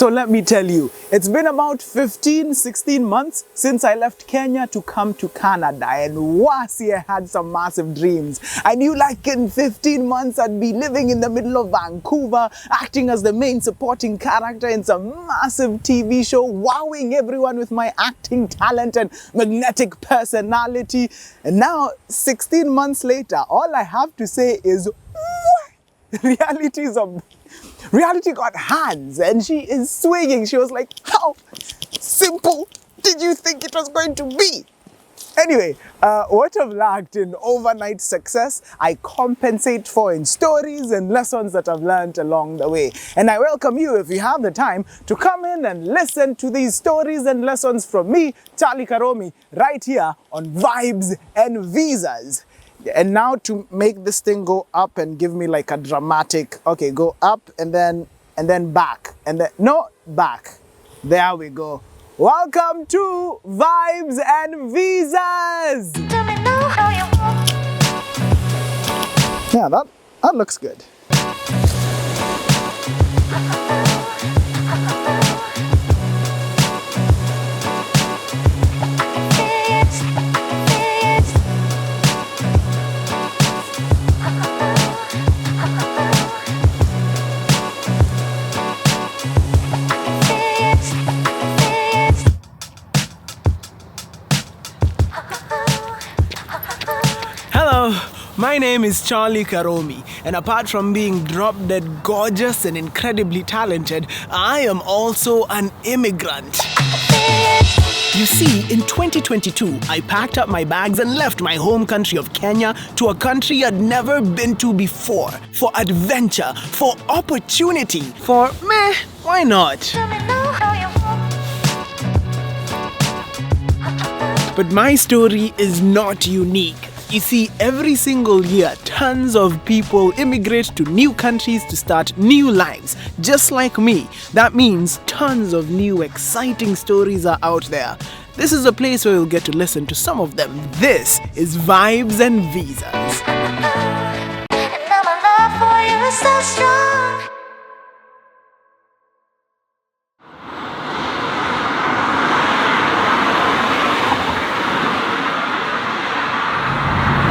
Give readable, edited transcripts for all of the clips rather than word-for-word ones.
So let me tell you, it's been about 15, 16 months since I left Kenya to come to Canada, and wasi, I had some massive dreams. I knew like in 15 months I'd be living in the middle of Vancouver, acting as the main supporting character in some massive TV show, wowing everyone with my acting talent and magnetic personality. And now, 16 months later, all I have to say is, reality got hands and she is swinging. She was like, how simple did you think it was going to be? Anyway, what I've lacked in overnight success, I compensate for in stories and lessons that I've learned along the way. And I welcome you, if you have the time, to come in and listen to these stories and lessons from me, Charlie Karumi, right here on Vibes and Visas. And now to make this thing go up and give me like a dramatic, okay, go up and then back, and then, no, back. There we go. Welcome to Vibes and Visas. Yeah, that looks good. My name is Charlie Karumi, and apart from being drop-dead gorgeous and incredibly talented, I am also an immigrant. You see, in 2022, I packed up my bags and left my home country of Kenya to a country I'd never been to before. For adventure, for opportunity, for meh, why not? But my story is not unique. You see, every single year, tons of people immigrate to new countries to start new lives, just like me. That means tons of new exciting stories are out there. This is a place where you'll get to listen to some of them. This is Vibes and Visas. And now my love for you is so strong.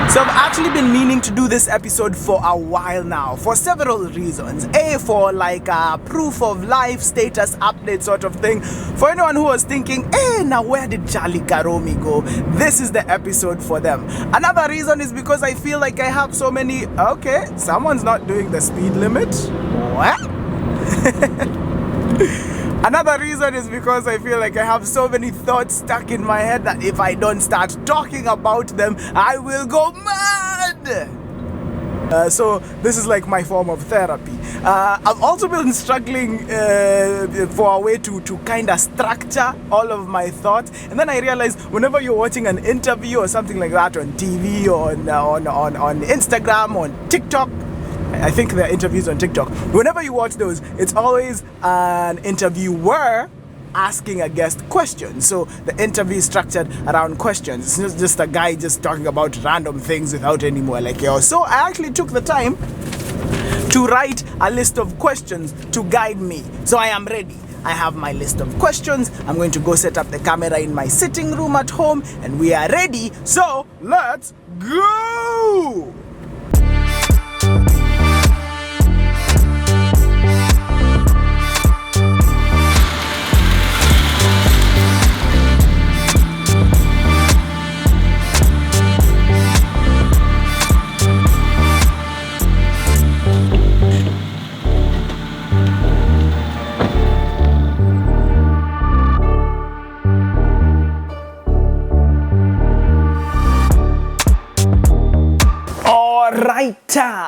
So I've actually been meaning to do this episode for a while now, for several reasons. A, for like a proof of life, status update sort of thing. For anyone who was thinking, hey, now where did Charlie Karumi go? This is the episode for them. Another reason is because I feel like I have so many, okay, someone's not doing the speed limit. What? Another reason is because I feel like I have so many thoughts stuck in my head that if I don't start talking about them, I will go mad. So this is like my form of therapy. I've also been struggling for a way to kind of structure all of my thoughts. And then I realized whenever you're watching an interview or something like that on TV or on Instagram, on TikTok, I think there are interviews on TikTok. Whenever you watch those, it's always an interviewer asking a guest questions. So the interview is structured around questions. It's not just a guy just talking about random things without any more like yo. So I actually took the time to write a list of questions to guide me. So I am ready. I have my list of questions. I'm going to go set up the camera in my sitting room at home, and we are ready. So let's go!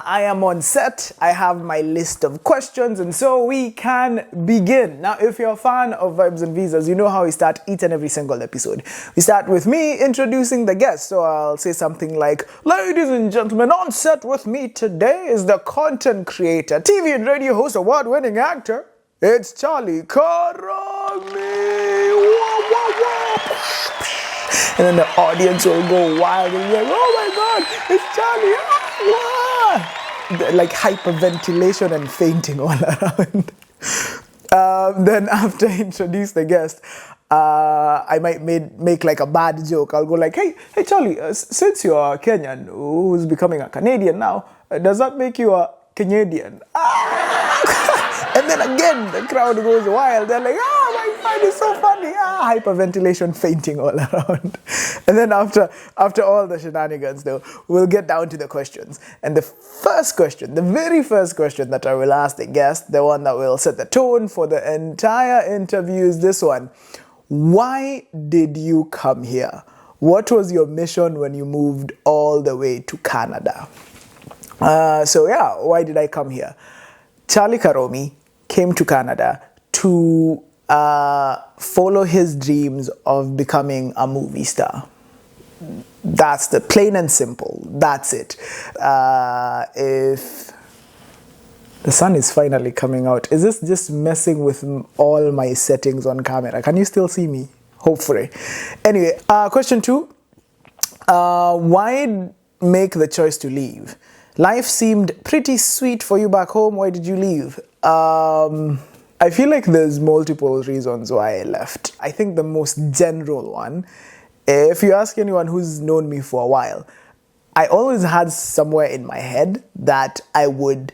I am on set. I have my list of questions, and so we can begin. Now, if you're a fan of Vibes and Visas, you know how we start each and every single episode. We start with me introducing the guest. So I'll say something like, ladies and gentlemen, on set with me today is the content creator, TV and radio host, award-winning actor. It's Charlie Karumi. Whoa, whoa, whoa. And then the audience will go wild and be like, oh my God, it's Charlie. Like hyperventilation and fainting all around. Then after I introduce the guest, I might make like a bad joke. I'll go like, hey Charlie, since you're Kenyan who's becoming a Canadian now, does that make you a Canadian? And then again, the crowd goes wild. They're like, my God, it's so funny. Hyperventilation, fainting all around. And then after all the shenanigans, though, we'll get down to the questions. And the first question, the very first question that I will ask the guest, the one that will set the tone for the entire interview is this one. Why did you come here? What was your mission when you moved all the way to Canada? Why did I come here? Charlie Karumi came to Canada to follow his dreams of becoming a movie star. That's the plain and simple. That's it. If the sun is finally coming out, is this just messing with all my settings on camera? Can you still see me? Hopefully. Anyway, question 2. Why make the choice to leave? Life seemed pretty sweet for you back home. Why did you leave? I feel like there's multiple reasons why I left. I think the most general one, if you ask anyone who's known me for a while, I always had somewhere in my head that I would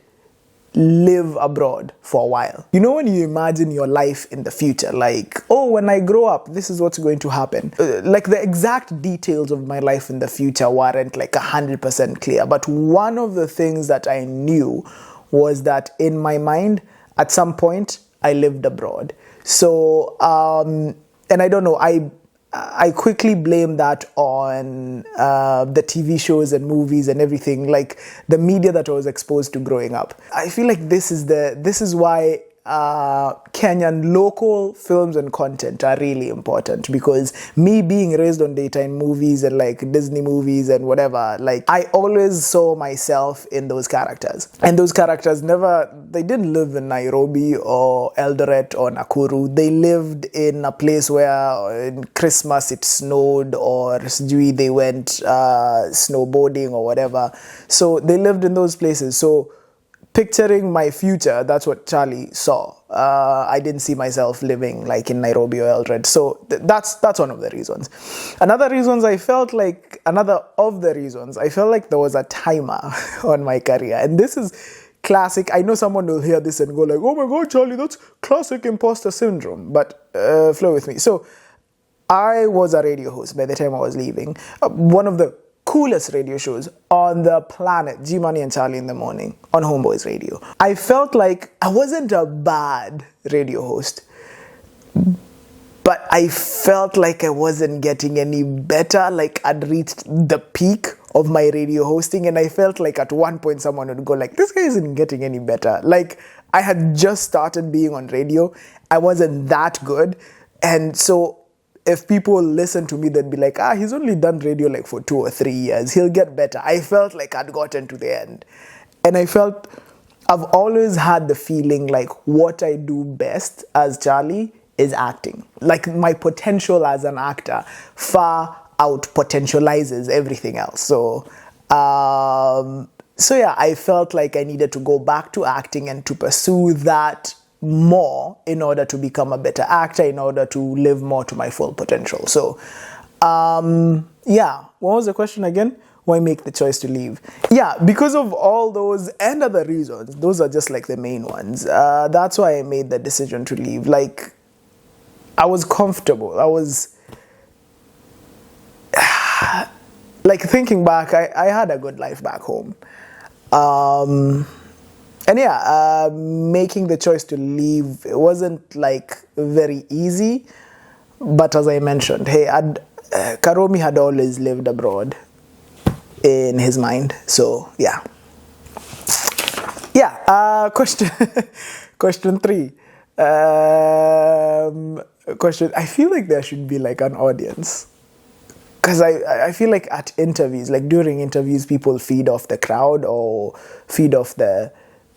live abroad for a while. You know, when you imagine your life in the future, like, when I grow up, this is what's going to happen. Like the exact details of my life in the future weren't like 100% clear. But one of the things that I knew was that in my mind, at some point, I lived abroad. So, and I don't know, I quickly blame that on the TV shows and movies and everything, like the media that I was exposed to growing up. I feel like this is why Kenyan local films and content are really important, because me being raised on daytime movies and like Disney movies and whatever, like I always saw myself in those characters. And those characters they didn't live in Nairobi or Eldoret or Nakuru. They lived in a place where in Christmas it snowed, or they went snowboarding or whatever. So they lived in those places. So picturing my future, that's what Charlie saw. I didn't see myself living like in Nairobi or Eldoret. So that's one of the reasons. Another of the reasons, I felt like there was a timer on my career. And this is classic. I know someone will hear this and go like, oh my God, Charlie, that's classic imposter syndrome. But flow with me. So I was a radio host by the time I was leaving. One of the coolest radio shows on the planet, G Money and Charlie in the Morning on Homeboys Radio. I felt like I wasn't a bad radio host, but I felt like I wasn't getting any better. Like I'd reached the peak of my radio hosting, and I felt like at one point someone would go like, this guy isn't getting any better. Like I had just started being on radio. I wasn't that good. And so if people listen to me, they'd be like, he's only done radio like for 2 or 3 years. He'll get better. I felt like I'd gotten to the end. And I've always had the feeling like what I do best as Charlie is acting. Like my potential as an actor far out potentializes everything else. So yeah, I felt like I needed to go back to acting and to pursue that more in order to become a better actor, in order to live more to my full potential. So, what was the question again? Why make the choice to leave? Yeah, because of all those and other reasons. Those are just like the main ones. That's why I made the decision to leave. Like, I was comfortable. I was... like, thinking back, I had a good life back home. Making the choice to leave, it wasn't like very easy, but as I mentioned, Karumi had always lived abroad in his mind. So question 3. I feel like there should be like an audience, because I feel like at interviews, like during interviews, people feed off the crowd or feed off the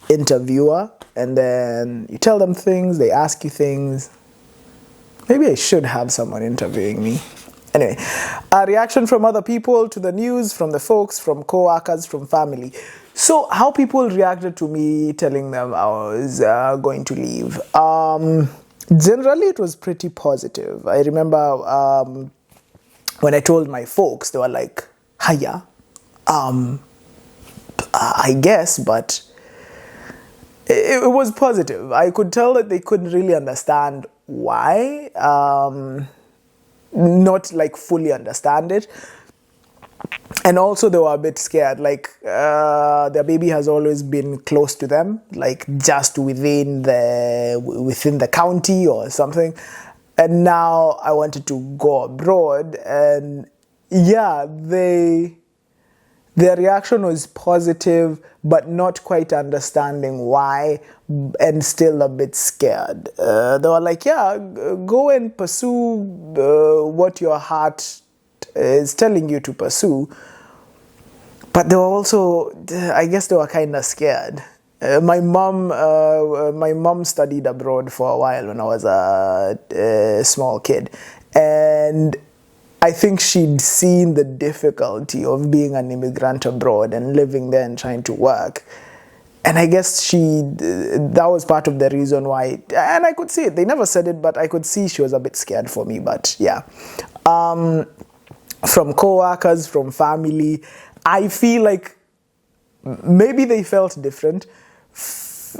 interviewer, and then you tell them things, they ask you things. Maybe I should have someone interviewing me. Anyway, a reaction from other people to the news, from the folks, from co-workers, from family. So how people reacted to me telling them I was going to leave. Generally, it was pretty positive. I remember when I told my folks, they were like, "Hiya, I guess," but it was positive. I could tell that they couldn't really understand why, not like fully understand it. And also they were a bit scared, like their baby has always been close to them, like just within the county or something. And now I wanted to go abroad, and yeah, their reaction was positive, but not quite understanding why, and still a bit scared. They were like, yeah, go and pursue what your heart is telling you to pursue. But they were also, I guess they were kind of scared. My mom studied abroad for a while when I was a small kid, and I think she'd seen the difficulty of being an immigrant abroad and living there and trying to work. And I guess that was part of the reason why, and I could see it. They never said it, but I could see she was a bit scared for me. But yeah, from co-workers, from family, I feel like maybe they felt different.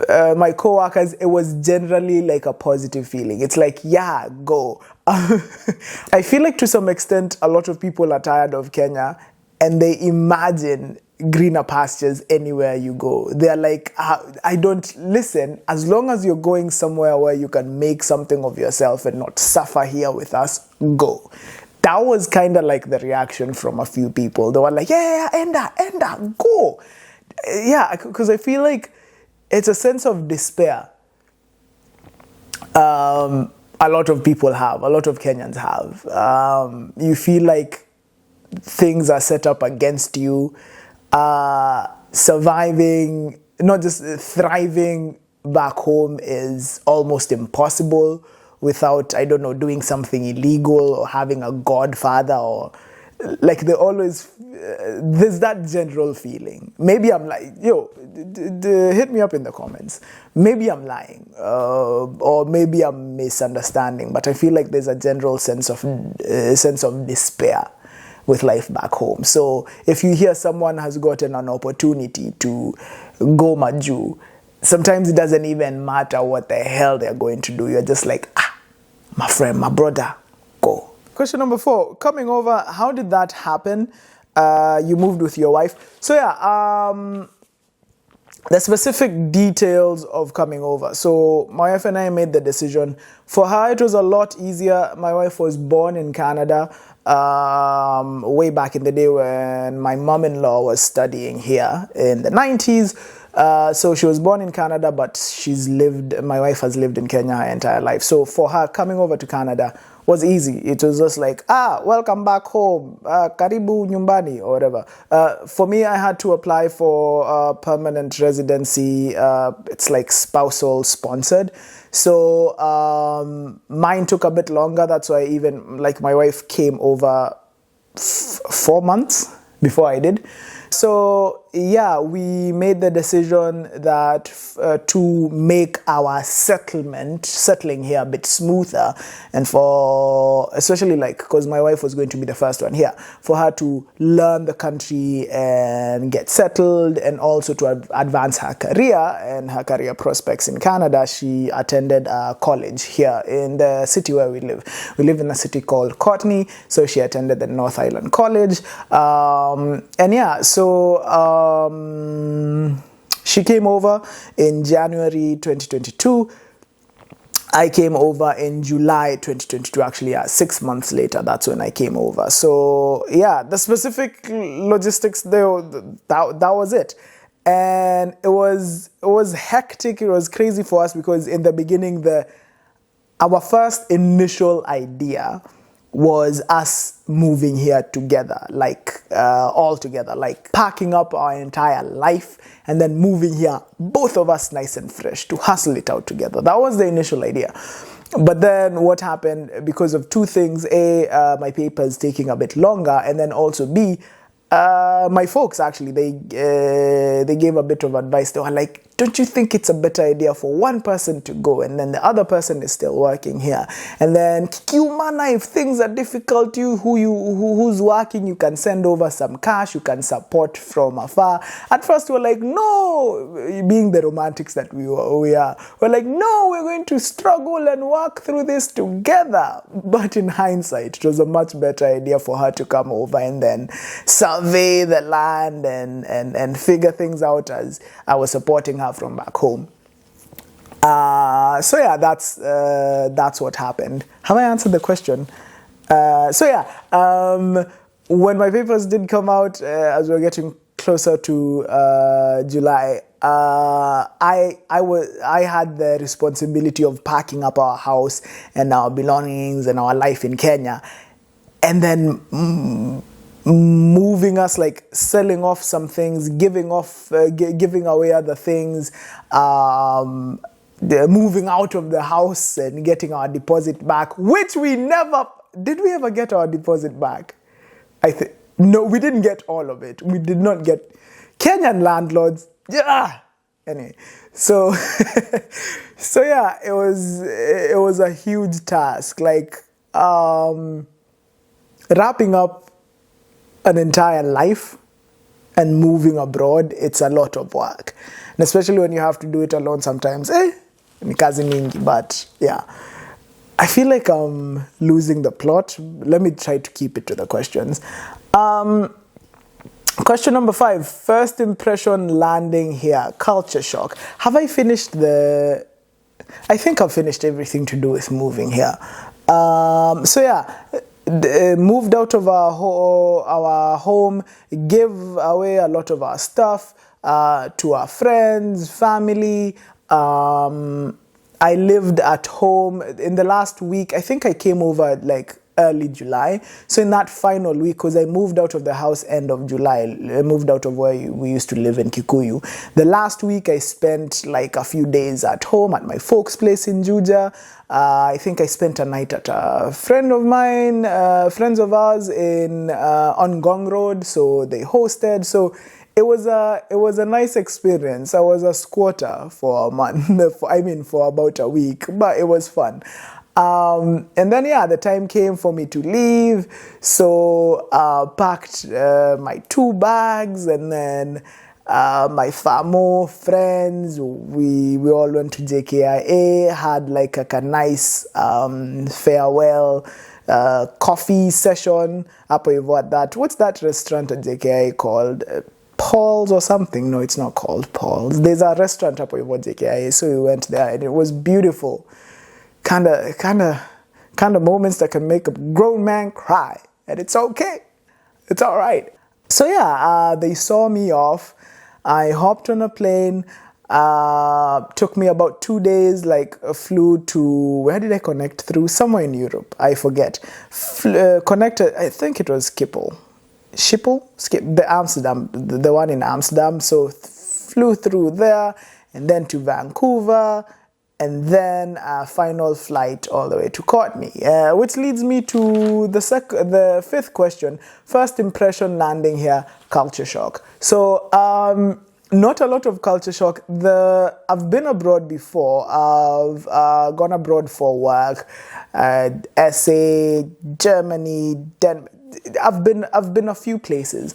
My co-workers, it was generally like a positive feeling. It's like, yeah, go. I feel like to some extent, a lot of people are tired of Kenya and they imagine greener pastures anywhere you go. They're like, I don't listen, as long as you're going somewhere where you can make something of yourself and not suffer here with us, go. That was kind of like the reaction from a few people. They were like, yeah, Enda, go. Yeah, because I feel like it's a sense of despair. A lot of people have, a lot of Kenyans have. You feel like things are set up against you. Surviving, not just thriving back home is almost impossible without, I don't know, doing something illegal or having a godfather, or like they always, there's that general feeling. Maybe I'm like, hit me up in the comments. Maybe I'm lying, or maybe I'm misunderstanding, but I feel like there's a general sense of despair with life back home. So if you hear someone has gotten an opportunity to go Maju, sometimes it doesn't even matter what the hell they're going to do. You're just like, my friend, my brother, go. Question number 4, coming over, how did that happen? You moved with your wife. So yeah, the specific details of coming over. So my wife and I made the decision. For her, it was a lot easier. My wife was born in Canada, way back in the day when my mom-in-law was studying here in the 90s. So she was born in Canada, but my wife has lived in Kenya her entire life. So for her, coming over to Canada was easy. It was just like, welcome back home, karibu nyumbani, or whatever. For me, I had to apply for permanent residency. It's like spousal sponsored. So mine took a bit longer. That's why even like my wife came over 4 months before I did. So yeah, we made the decision that to make our settling here a bit smoother, and for especially like because my wife was going to be the first one here, for her to learn the country and get settled, and also to advance her career and her career prospects in Canada. She attended a college here in the city where we live. We live in a city called Courtney, so she attended the North Island College, and yeah, so she came over in January 2022. I came over in July 2022, actually, 6 months later, that's when I came over. So yeah, the specific logistics there, that was it. And it was hectic, it was crazy for us, because in the beginning, our first initial idea was us moving here together, like all together, like packing up our entire life and then moving here, both of us nice and fresh, to hustle it out together. That was the initial idea. But then what happened, because of two things: A, my papers taking a bit longer, and then also B, my folks actually, they gave a bit of advice. They were like, don't you think it's a better idea for one person to go and then the other person is still working here? And then kiumana, if things are difficult, who's working, you can send over some cash, you can support from afar. At first we're like, no, being the romantics that we are, we're like, no, we're going to struggle and work through this together. But in hindsight, it was a much better idea for her to come over and then survey the land and figure things out as I was supporting her from back home. So yeah, that's what happened. Have I answered the question? When my papers did come out, as we were getting closer to July, I had the responsibility of packing up our house and our belongings and our life in Kenya, and then moving us, like selling off some things, giving away other things, moving out of the house and getting our deposit back, which we never did. We ever get our deposit back? No, we didn't get all of it. We did not get Kenyan landlords. Yeah. Anyway, so yeah, it was a huge task, like wrapping up an entire life and moving abroad. It's a lot of work, and especially when you have to do it alone sometimes. Ni kazi mingi, but yeah. I feel like I'm losing the plot. Let me try to keep it to the questions. Question number 5, first impression landing here, culture shock. Have I finished I think I've finished everything to do with moving here. Moved out of our home, gave away a lot of our stuff to our friends, family. I lived at home in the last week. I think I came over like early July. So in that final week, because I moved out of the house end of July, I moved out of where we used to live in Kikuyu. The last week I spent like a few days at home at my folks' place in Juja. I think I spent a night at a friends of ours on Gong Road. So they hosted. So it was a nice experience. I was a squatter for a month. For about a week, but it was fun. And then the time came for me to leave. So packed my 2 bags, and then my famo friends, we all went to JKIA, had like a nice farewell coffee session. What's that restaurant at JKIA called? Paul's or something? No, it's not called Paul's. There's a restaurant up over JKIA, so we went there and it was beautiful. Kind of moments that can make a grown man cry, and it's okay. It's all right. So they saw me off. I hopped on a plane. Took me about 2 days. Flew to, where did I connect through? Somewhere in Europe. I forget. Connected. I think it was Schiphol, Amsterdam, the one in Amsterdam. So flew through there, and then to Vancouver. And then a final flight all the way to Courtney, which leads me to the 5th question. First impression landing here, culture shock. So not a lot of culture shock. I've been abroad before. I've gone abroad for work, SA, Germany, Denmark. I've been a few places.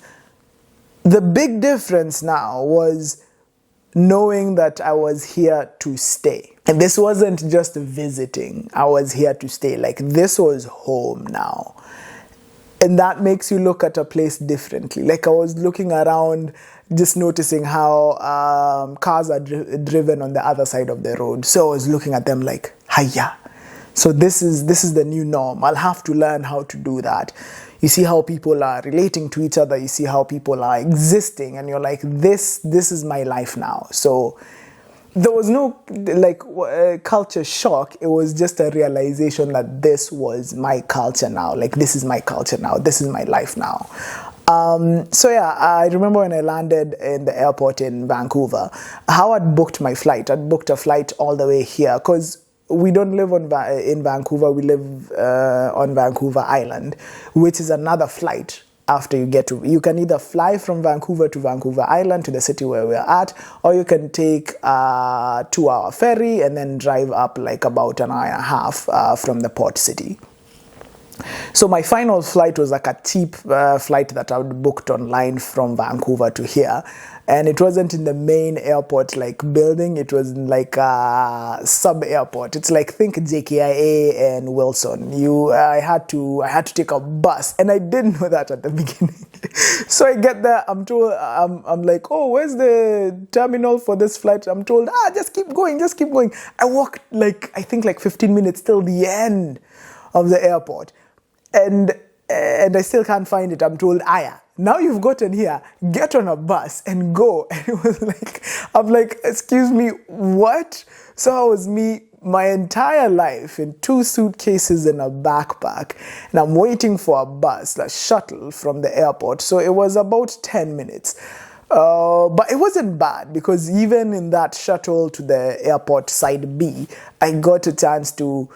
The big difference now was knowing that I was here to stay. And this wasn't just visiting. I was here to stay. Like, this was home now. And that makes you look at a place differently. Like, I was looking around, just noticing how cars are driven on the other side of the road. So I was looking at them like, hiya. So this is the new norm. I'll have to learn how to do that. You see how people are relating to each other. You see how people are existing. And you're like, this is my life now. So there was no culture shock. It was just a realization that this was my culture now. Like, this is my culture now. This is my life now. I remember when I landed in the airport in Vancouver, how I'd booked my flight. I'd booked a flight all the way here because we don't live in Vancouver. We live on Vancouver Island, which is another flight after you can either fly from Vancouver to Vancouver Island, to the city where we're at, or you can take a 2-hour ferry and then drive up like about an hour and a half from the port city. So my final flight was like a cheap flight that I would booked online from Vancouver to here. And it wasn't in the main airport like building, it was in like a sub-airport. It's like, think JKIA and Wilson. I had to take a bus, and I didn't know that at the beginning. So I get there, I'm told, I'm like, oh, where's the terminal for this flight? I'm told, just keep going. I walked I think 15 minutes till the end of the airport. And I still can't find it. I'm told, now you've gotten here, get on a bus and go. And it was I'm like, excuse me, what? So it was me my entire life in 2 suitcases and a backpack, and I'm waiting for a bus, a shuttle from the airport. So it was about 10 minutes. But it wasn't bad, because even in that shuttle to the airport side B, I got a chance to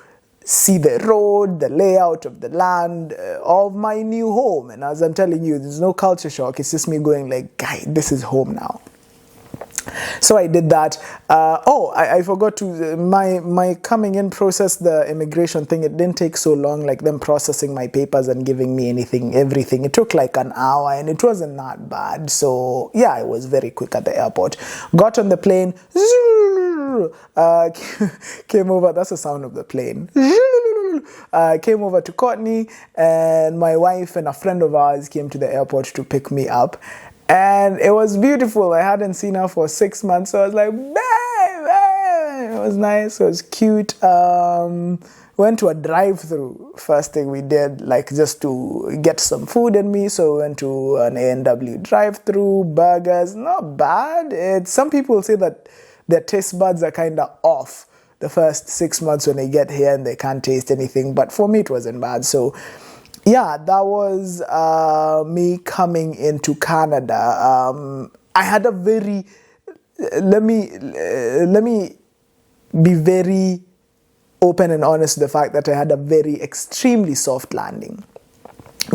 see the road, the layout of the land, of my new home. And as I'm telling you, there's no culture shock. It's just me going guy, this is home now. So I did that. I forgot to, my coming in process, the immigration thing, it didn't take so long, them processing my papers and giving me everything. It took an hour, and it wasn't that bad. So yeah, it was very quick at the airport. Got on the plane, came over, that's the sound of the plane. Came over to Courtney, and my wife and a friend of ours came to the airport to pick me up. And it was beautiful. I hadn't seen her for 6 months, so I was like, babe. It was nice, it was cute. Went to a drive-through, first thing we did, just to get some food in me. So we went to an A&W drive-through, burgers, not bad. Some people say that their taste buds are kind of off the first 6 months when they get here and they can't taste anything. But for me, it wasn't bad. So yeah, that was me coming into Canada. I had a very, let me be very open and honest with the fact that I had a very extremely soft landing.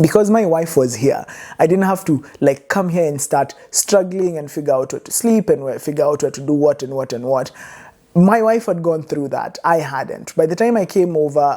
Because my wife was here, I didn't have to come here and start struggling and figure out where to sleep and figure out where to do what and what and what. My wife had gone through that. I hadn't. By the time I came over,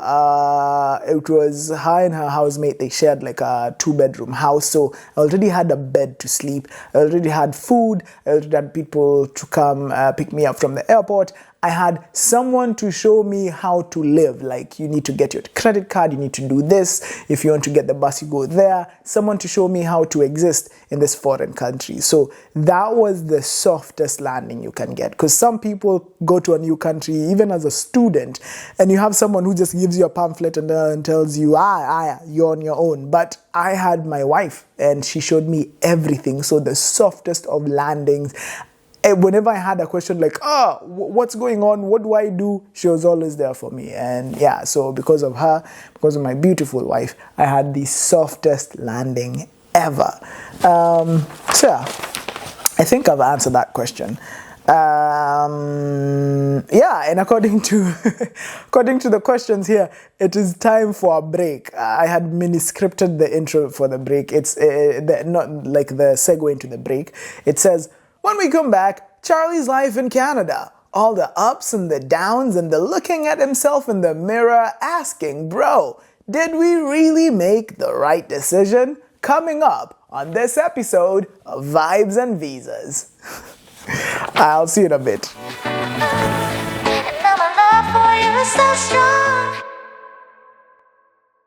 it was her and her housemate. They shared a 2-bedroom house. So I already had a bed to sleep. I already had food. I already had people to come pick me up from the airport. I had someone to show me how to live. You need to get your credit card, you need to do this. If you want to get the bus, you go there. Someone to show me how to exist in this foreign country. So that was the softest landing you can get. Because some people go to a new country, even as a student, and you have someone who just gives you a pamphlet and tells you, you're on your own. But I had my wife, and she showed me everything. So the softest of landings. Whenever I had a question what's going on? What do I do? She was always there for me. And yeah, so because of her, because of my beautiful wife, I had the softest landing ever. So yeah, I think I've answered that question. And according to the questions here, it is time for a break. I had mini-scripted the intro for the break. It's not the segue into the break. It says, when we come back, Charlie's life in Canada. All the ups and the downs and the looking at himself in the mirror asking, bro, did we really make the right decision? Coming up on this episode of Vibes and Visas. I'll see you in a bit. And now my love for you is so strong.